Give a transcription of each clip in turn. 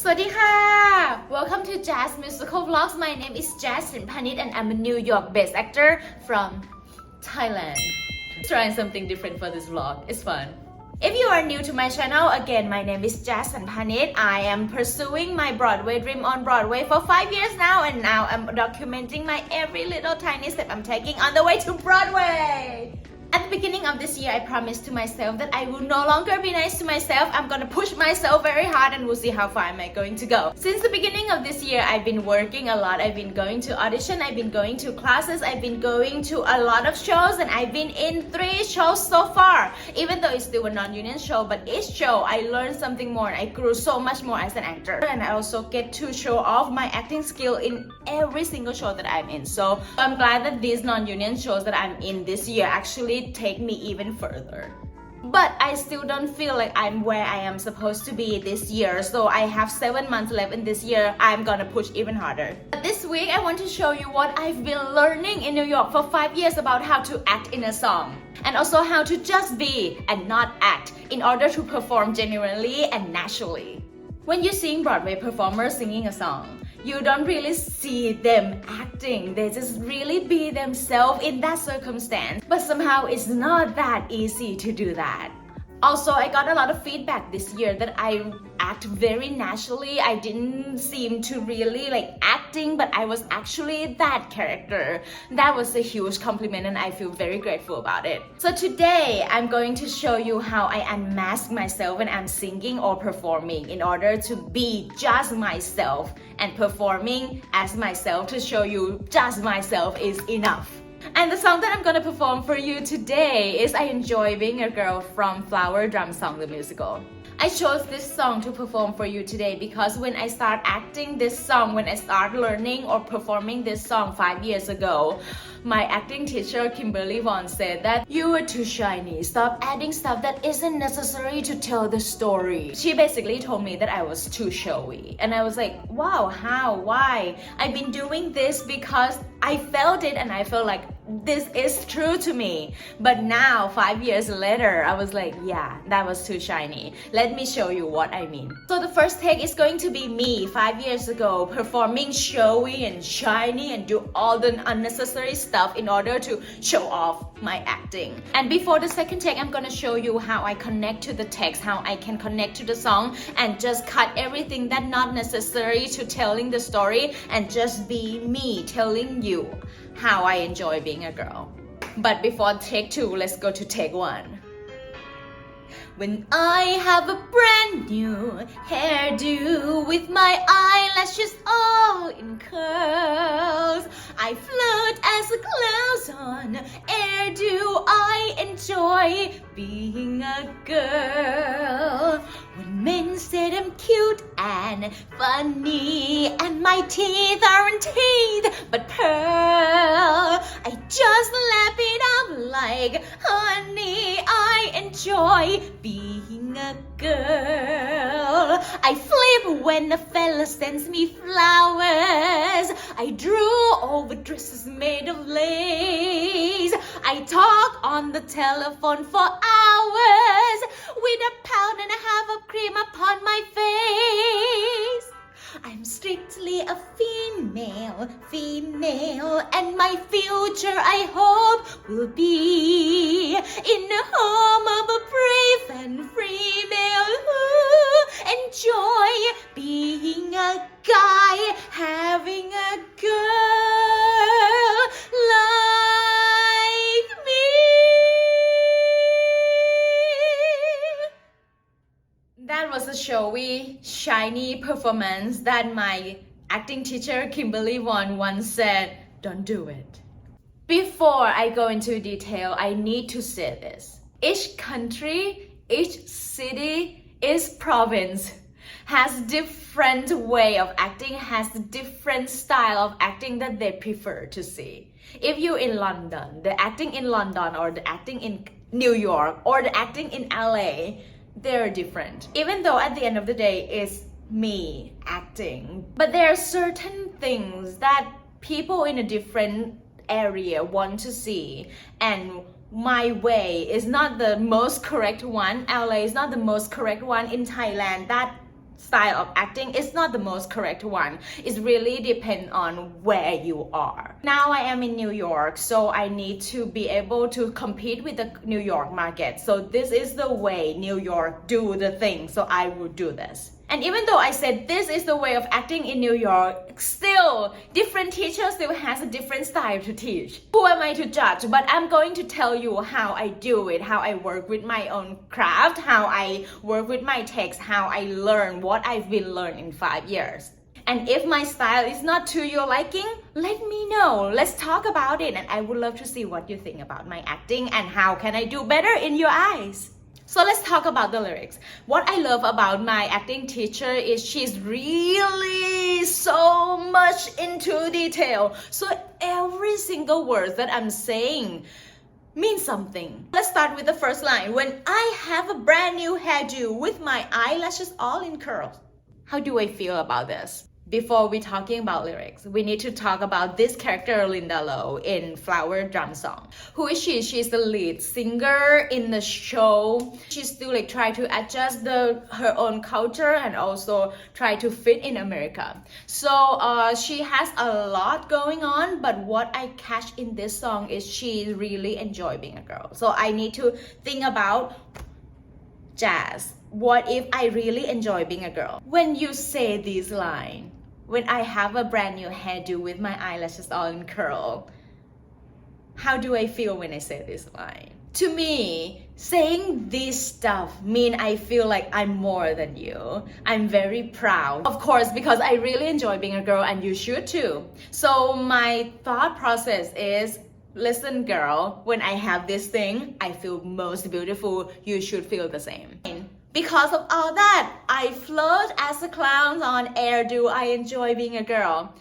สวัสดีค่ะ Welcome to Jazzssmusical vlogs. My name is Jazz Sunpanich and I'm a New York-based actor from Thailand. Trying something different for this vlog. It's fun. If you are new to my channel, again, my name is Jazz Sunpanich. I am pursuing my Broadway dream on Broadway for 5 years now, and now I'm documenting my every little tiny step I'm taking on the way to Broadway. At the beginning of this year, I promised to myself that I will no longer be nice to myself. I'm gonna push myself very hard and we'll see how far am I going to go. Since the beginning of this year, I've been working a lot. I've been going to audition, I've been going to classes, I've been going to a lot of shows, and I've been in 3 shows so far. Even though it's still a non-union show, but each show I learned something more and I grew so much more as an actor. And I also get to show off my acting skill in every single show that I'm in. So I'm glad that these non-union shows that I'm in this year actually take me even further. But I still don't feel like I'm where I am supposed to be this year, so I have 7 months left in this year. I'm gonna push even harder. But this week I want to show you what I've been learning in New York for 5 years about how to act in a song, and also how to just be and not act in order to perform genuinely and naturally. When you see Broadway performers singing a song, you don't really see them acting. They just really be themselves in that circumstance. But somehow it's not that easy to do that. Also, I got a lot of feedback this year that I act very naturally. I didn't seem to really like acting, but I was actually that character. That was a huge compliment and I feel very grateful about it. So today, I'm going to show you how I unmask myself when I'm singing or performing in order to be just myself, and performing as myself to show you just myself is enough. And the song that I'm gonna perform for you today is I Enjoy Being a Girl from Flower Drum Song the Musical. I chose this song to perform for you today because when I start acting this song, when I start learning or performing this song 5 years ago, my acting teacher Kimberly Vaughn said that you are too shiny, stop adding stuff that isn't necessary to tell the story. She basically told me that I was too showy, and I was like, wow, how, why? I've been doing this because I felt it and I felt like this is true to me. But now 5 years later, I was like, yeah, that was too shiny. Let me show you what I mean. So the first take is going to be me 5 years ago performing showy and shiny and do all the unnecessary stuff in order to show off my acting. And before the second take, I'm gonna show you how I connect to the text, how I can connect to the song and just cut everything that's not necessary to telling the story and just be me telling you how I enjoy being a girl. But before take 2, let's go to take 1. When I have a brand new hairdo with my eyelashes all in curls, I float as a clouds on air. Do I enjoy being a girl? When men said I'm cute and funny and my teeth aren't teeth but pearl, I just lap it up like honey. I enjoy being a girl. I flip when a fella sends me flowers. I drool over dresses made of lace. I talk on the telephone for hours with a pound and a half of cream upon my face. I'm strictly a female, and my future I hope will be in the home of a brave and free male who enjoy being a guy, having a girl like me. That was a showy, shiny performance that my acting teacher Kimberly Vaughn once said, don't do it. Before I go into detail, I need to say this. Each country, each city, each province has different way of acting, has different style of acting that they prefer to see. If you're in London, the acting in London or the acting in New York or the acting in LA, they're different. Even though at the end of the day it's me acting, but there are certain things that people in a different area want to see, and my way is not the most correct one. LA is not the most correct one in Thailand. That style of acting is not the most correct one. It really depends on where you are. Now I am in New York, so I need to be able to compete with the New York market. So this is the way New York do the thing, so I would do this. And even though I said this is the way of acting in New York, still, different teachers still has a different style to teach. Who am I to judge? But I'm going to tell you how I do it, how I work with my own craft, how I work with my text, how I learn what I've been learning in 5 years. And if my style is not to your liking, let me know. Let's talk about it, and I would love to see what you think about my acting and how can I do better in your eyes. So let's talk about the lyrics. What I love about my acting teacher is she's really so much into detail. So every single word that I'm saying means something. Let's start with the first line. When I have a brand new hairdo with my eyelashes all in curls. How do I feel about this? Before we talking about lyrics, we need to talk about this character Linda Lowe in Flower Drum Song. Who is she? She's the lead singer in the show. She's still like try to adjust her own culture and also try to fit in America. So she has a lot going on, but what I catch in this song is she really enjoy being a girl. So I need to think about Jazz. What if I really enjoy being a girl? When you say this line, when I have a brand new hairdo with my eyelashes all in curl, how do I feel when I say this line? To me, saying this stuff mean I feel like I'm more than you. I'm very proud. Of course, because I really enjoy being a girl and you should too. So my thought process is, listen girl, when I have this thing, I feel most beautiful. You should feel the same. Because of all that, I flirt as a clown on air. Do I enjoy being a girl?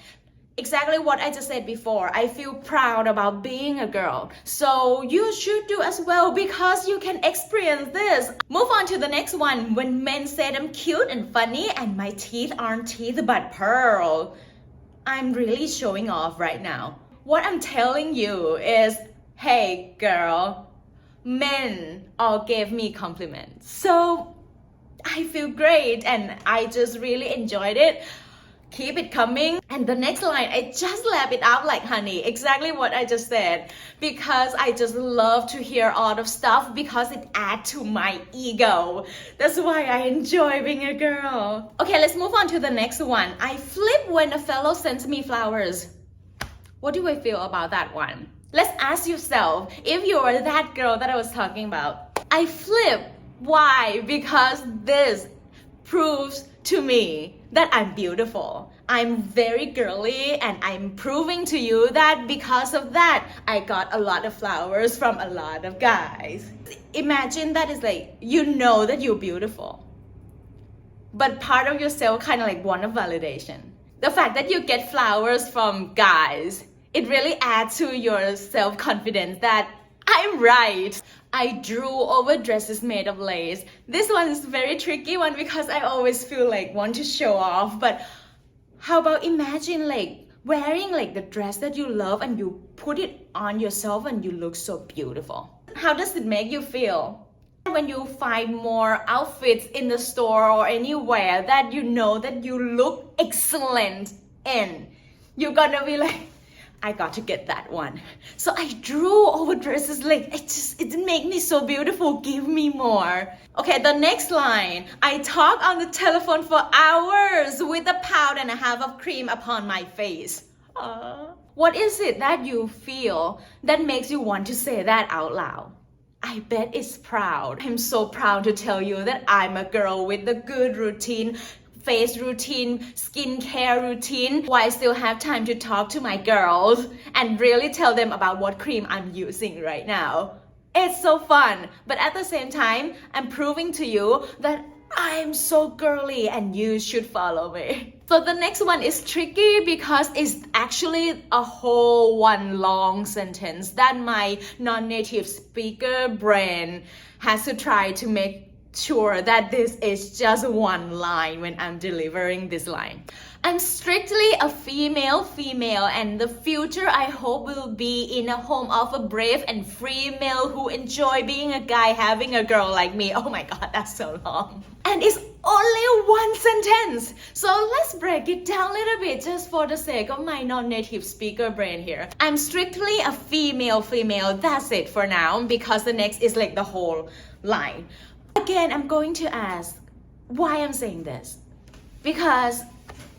Exactly what I just said before. I feel proud about being a girl. So you should do as well because you can experience this. Move on to the next one. When men said I'm cute and funny and my teeth aren't teeth but pearl. I'm really showing off right now. What I'm telling you is, hey girl, men all gave me compliments. So I feel great and I just really enjoyed it. Keep it coming. And the next line, I just lap it up like honey. Exactly what I just said. Because I just love to hear all of stuff because it adds to my ego. That's why I enjoy being a girl. Okay, let's move on to the next one. I flip when a fellow sends me flowers. What do I feel about that one? Let's ask yourself if you are that girl that I was talking about. I flip. Why? Because this proves to me that I'm beautiful. I'm very girly and I'm proving to you that because of that, I got a lot of flowers from a lot of guys. Imagine that is like, you know that you're beautiful, but part of yourself kind of like want a validation. The fact that you get flowers from guys, it really adds to your self-confidence that I'm right. I drew over dresses made of lace. This one is a very tricky one because I always feel like want to show off. But how about imagine like wearing like the dress that you love and you put it on yourself and you look so beautiful. How does it make you feel? When you find more outfits in the store or anywhere that you know that you look excellent in, you're gonna be like, I got to get that one. So I drew over dresses like, it made me so beautiful, give me more. Okay, the next line. I talk on the telephone for hours with a pound and a half of cream upon my face. What is it that you feel that makes you want to say that out loud? I bet it's proud. I'm so proud to tell you that I'm a girl with a good routine, face routine, skincare routine, while I still have time to talk to my girls and really tell them about what cream I'm using right now. It's so fun, but at the same time, I'm proving to you that I'm so girly and you should follow me. So the next one is tricky because it's actually a whole one long sentence that my non-native speaker brain has to try to make sure that this is just one line when I'm delivering this line. I'm strictly a female, and the future I hope will be in a home of a brave and free male who enjoy being a guy having a girl like me. Oh my god, that's so long. And it's only one sentence. So let's break it down a little bit just for the sake of my non-native speaker brain here. I'm strictly a female, that's it for now, because the next is like the whole line. Again, I'm going to ask why I'm saying this. Because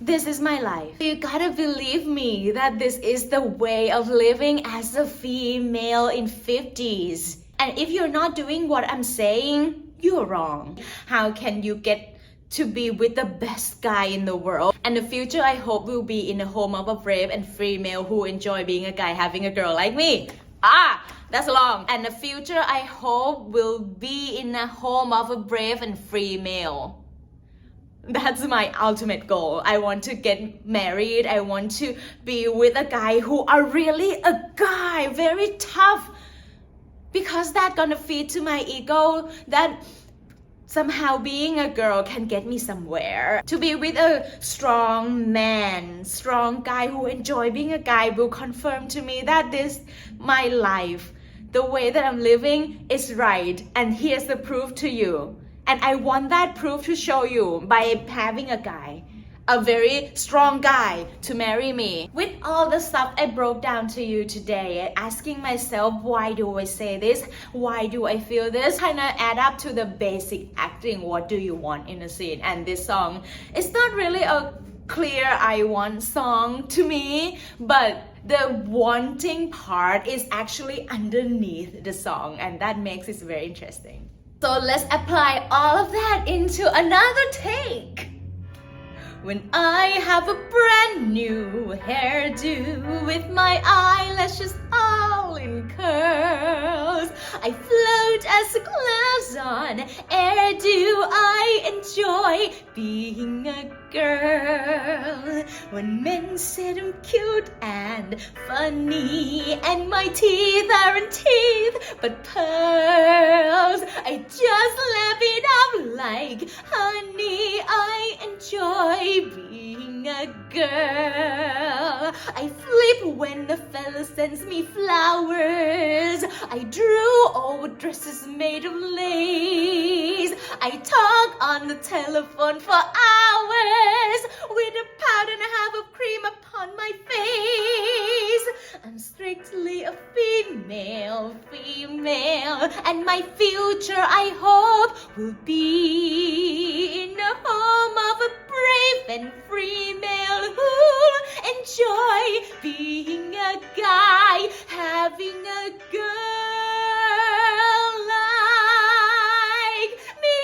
this is my life. You gotta believe me that this is the way of living as a female in 50s. And if you're not doing what I'm saying, you're wrong. How can you get to be with the best guy in the world? And the future I hope will be in the home of a brave and free male who enjoy being a guy having a girl like me. That's long. And the future I hope will be in a home of a brave and free male. That's my ultimate goal. I want to get married. I want to be with a guy who are really a guy, very tough. Because that's gonna feed to my ego that somehow being a girl can get me somewhere. To be with a strong man, strong guy who enjoy being a guy will confirm to me that this, my life, the way that I'm living is right. And here's the proof to you. And I want that proof to show you by having a guy, a very strong guy to marry me. With all the stuff I broke down to you today, asking myself, why do I say this? Why do I feel this? Kind of add up to the basic acting. What do you want in a scene? And this song, it's not really a clear I want song to me, but the wanting part is actually underneath the song, and that makes it very interesting. So let's apply all of that into another take. When I have a brand new hairdo with my eyelashes all in curls, I float as a clouds on air. Do I enjoy being a girl? When men say I'm cute and funny, and my teeth aren't teeth but pearls, I just lap it up like honey. I enjoy being a girl. I flip when the fella sends me flowers. I drew old dresses made of lace. I talk on the telephone for hours with a pound and a half of cream upon my face. I'm strictly a female, and my future I hope will be in the home of a brave and free male who'll enjoy being a guy having a girl like me.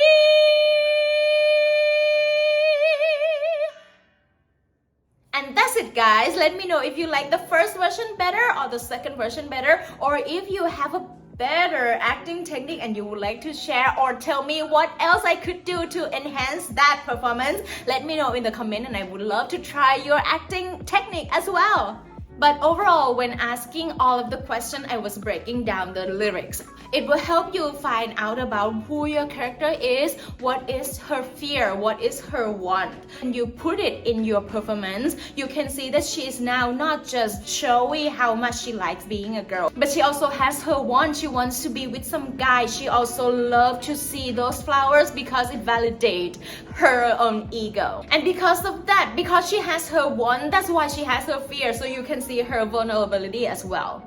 And that's it, guys. Let me know if you like the first version better or the second version better, or if you have a better acting technique and you would like to share or tell me what else I could do to enhance that performance. Let me know in the comment, and I would love to try your acting technique as well. But overall, when asking all of the questions, I was breaking down the lyrics. It will help you find out about who your character is, what is her fear, what is her want. And you put it in your performance, you can see that she is now not just showy how much she likes being a girl, but she also has her want. She wants to be with some guy. She also loves to see those flowers because it validates her own ego. And because of that, because she has her want, that's why she has her fear, so you can see her vulnerability as well.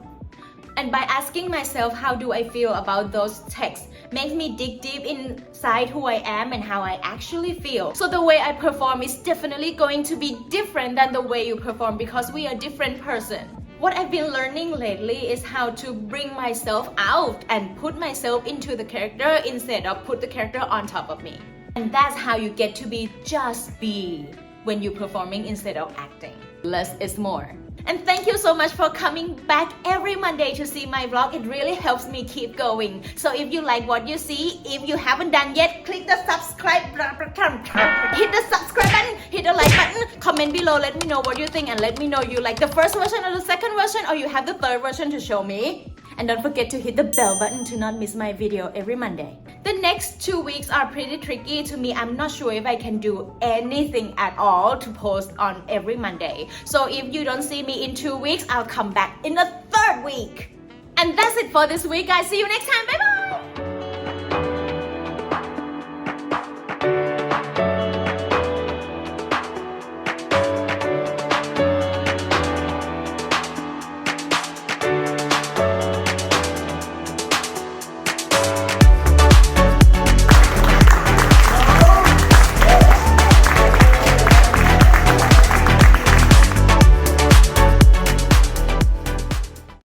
And by asking myself how do I feel about those texts makes me dig deep inside who I am and how I actually feel. So the way I perform is definitely going to be different than the way you perform, because we are different person. What I've been learning lately is how to bring myself out and put myself into the character instead of put the character on top of me. And that's how you get to be just be when you're performing instead of acting. Less is more. And thank you so much for coming back every Monday to see my vlog. It really helps me keep going. So if you like what you see, if you haven't done yet, click the subscribe button, hit the subscribe button, hit the like button, comment below, let me know what you think, and let me know you like the first version or the second version, or you have the third version to show me. And don't forget to hit the bell button to not miss my video every Monday. The next 2 weeks are pretty tricky to me. I'm not sure if I can do anything at all to post on every Monday. So if you don't see me in 2 weeks, I'll come back in the 3rd week. And that's it for this week, guys. See you next time. Bye bye.